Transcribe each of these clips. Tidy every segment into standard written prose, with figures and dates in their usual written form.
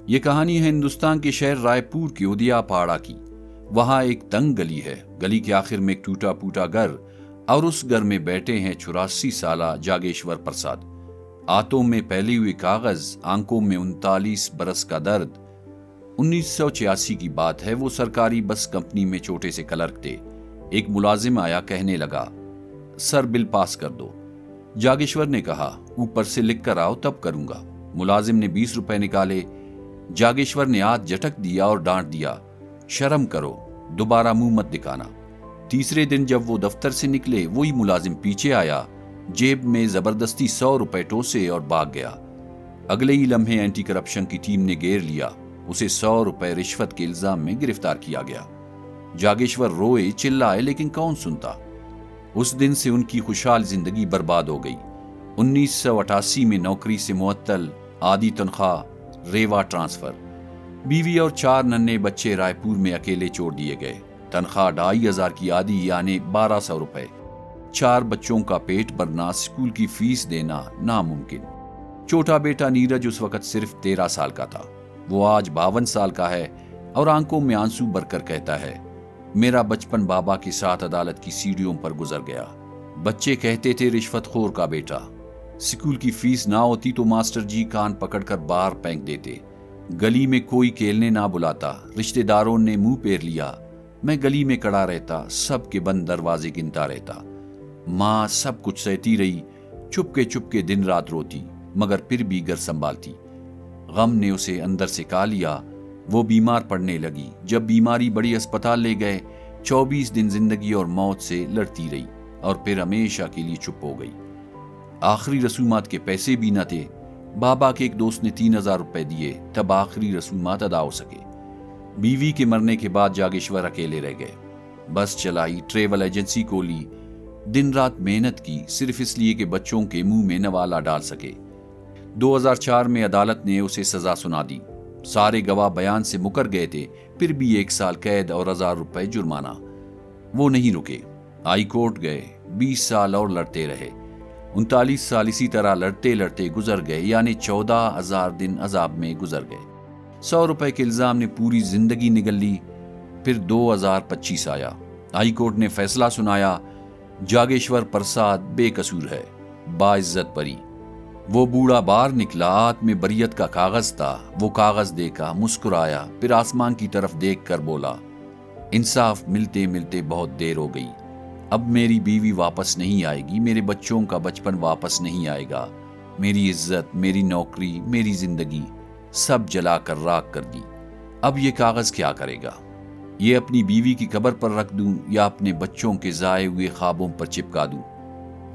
یہ کہانی ہے ہندوستان کے شہر رائے پور کی ادیا پاڑا کی۔ وہاں ایک تنگ گلی ہے، گلی کے آخر میں ایک ٹوٹا پھوٹا گھر، اور اس گھر میں بیٹھے ہیں 84 سالہ جاگیشور پرساد۔ آنتوں میں پھیلی ہوئی کاغذ، آنکھوں میں 39 برس کا درد۔ 1986 کی بات ہے، وہ سرکاری بس کمپنی میں چھوٹے سے کلرک تھے۔ ایک ملازم آیا، کہنے لگا، سر بل پاس کر دو۔ جاگیشور نے کہا، اوپر سے لکھ کر آؤ تب کروں گا۔ ملازم نے 20 روپے نکالے۔ جاگیشور نے ہاتھ جھٹک دیا اور ڈانٹ دیا، شرم کرو، دوبارہ منہ مت دکھانا۔ تیسرے دن جب وہ دفتر سے نکلے، وہی ملازم پیچھے آیا، جیب میں زبردستی 100 روپے ٹوسے اور بھاگ گیا۔ اگلے ہی لمحے اینٹی کرپشن کی ٹیم نے گھیر لیا، اسے 100 روپے رشوت کے الزام میں گرفتار کیا گیا۔ جاگیشور روئے، چلائے، لیکن کون سنتا۔ اس دن سے ان کی خوشحال زندگی برباد ہو گئی۔ 1988 میں نوکری سے معطل، آدھی تنخواہ، ریوا ٹرانسفر۔ بیوی اور 4 ننھے بچے رائے پور میں اکیلے چھوڑ دیے گئے۔ تنخواہ 2500 کی آدھی یعنی 1200 روپے۔ 4 بچوں کا پیٹ بھرنا، اسکول کی فیس دینا ناممکن۔ چھوٹا بیٹا نیرج اس وقت صرف 13 سال کا تھا، وہ آج 52 سال کا ہے اور آنکھوں میں آنسو بھر کر کہتا ہے، میرا بچپن بابا کے ساتھ عدالت کی سیڑھیوں پر گزر گیا۔ بچے کہتے تھے رشوت خور کا بیٹا۔ اسکول کی فیس نہ ہوتی تو ماسٹر جی کان پکڑ کر باہر پھینک دیتے۔ گلی میں کوئی کھیلنے نہ بلاتا، رشتہ داروں نے منہ پھیر لیا۔ میں گلی میں کھڑا رہتا، سب کے بند دروازے گنتا رہتا۔ ماں سب کچھ سہتی رہی، چپ کے دن رات روتی، مگر پھر بھی گھر سنبھالتی۔ غم نے اسے اندر سے کھا لیا، وہ بیمار پڑنے لگی۔ جب بیماری بڑی، اسپتال لے گئے، 24 دن زندگی اور موت سے لڑتی رہی اور پھر ہمیشہ کے لیے چپ ہو گئی۔ آخری رسومات کے پیسے بھی نہ تھے۔ بابا کے ایک دوست نے 3000 روپے دیے، تب آخری رسومات ادا ہو سکے۔ بیوی کے مرنے کے بعد جاگیشور اکیلے رہ گئے۔ بس چلائی، ٹریول ایجنسی کھولی، دن رات محنت کی، صرف اس لیے کہ بچوں کے منہ میں نوالا ڈال سکے۔ 2004 میں عدالت نے اسے سزا سنا دی۔ سارے گواہ بیان سے مکر گئے تھے، پھر بھی 1 سال قید اور 1000 روپے جرمانہ۔ وہ نہیں رکے، ہائی کورٹ گئے، 20 سال اور لڑتے رہے۔ 39 سال اسی طرح لڑتے لڑتے گزر گئے، یعنی 14,000 دن عذاب میں گزر گئے۔ 100 روپے کے الزام نے پوری زندگی نگل لی۔ پھر 2025 آیا، ہائی کورٹ نے فیصلہ سنایا، جاگیشور پرساد بے قصور ہے، باعزت بری۔ وہ بوڑھا باہر نکلا، ہاتھ میں بریت کا کاغذ تھا۔ وہ کاغذ دیکھا، مسکرایا، پھر آسمان کی طرف دیکھ کر بولا، انصاف ملتے ملتے بہت دیر ہو گئی۔ اب میری بیوی واپس نہیں آئے گی، میرے بچوں کا بچپن واپس نہیں آئے گا، میری عزت، میری نوکری، میری زندگی سب جلا کر راکھ کر دی۔ اب یہ کاغذ کیا کرے گا؟ یہ اپنی بیوی کی قبر پر رکھ دوں یا اپنے بچوں کے ضائع ہوئے خوابوں پر چپکا دوں؟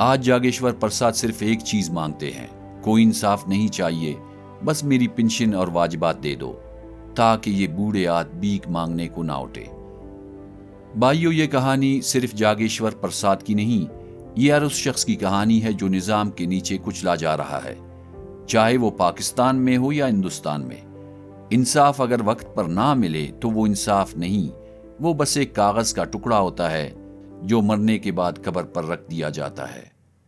آج جاگیشور پرساد صرف ایک چیز مانگتے ہیں، کوئی انصاف نہیں چاہیے، بس میری پنشن اور واجبات دے دو تاکہ یہ بوڑھے ہاتھ بھیک مانگنے کو نہ اٹھے۔ بھائیو، یہ کہانی صرف جاگیشور پرساد کی نہیں، یہ ہر اس شخص کی کہانی ہے جو نظام کے نیچے کچلا جا رہا ہے، چاہے وہ پاکستان میں ہو یا ہندوستان میں۔ انصاف اگر وقت پر نہ ملے تو وہ انصاف نہیں، وہ بس ایک کاغذ کا ٹکڑا ہوتا ہے جو مرنے کے بعد قبر پر رکھ دیا جاتا ہے۔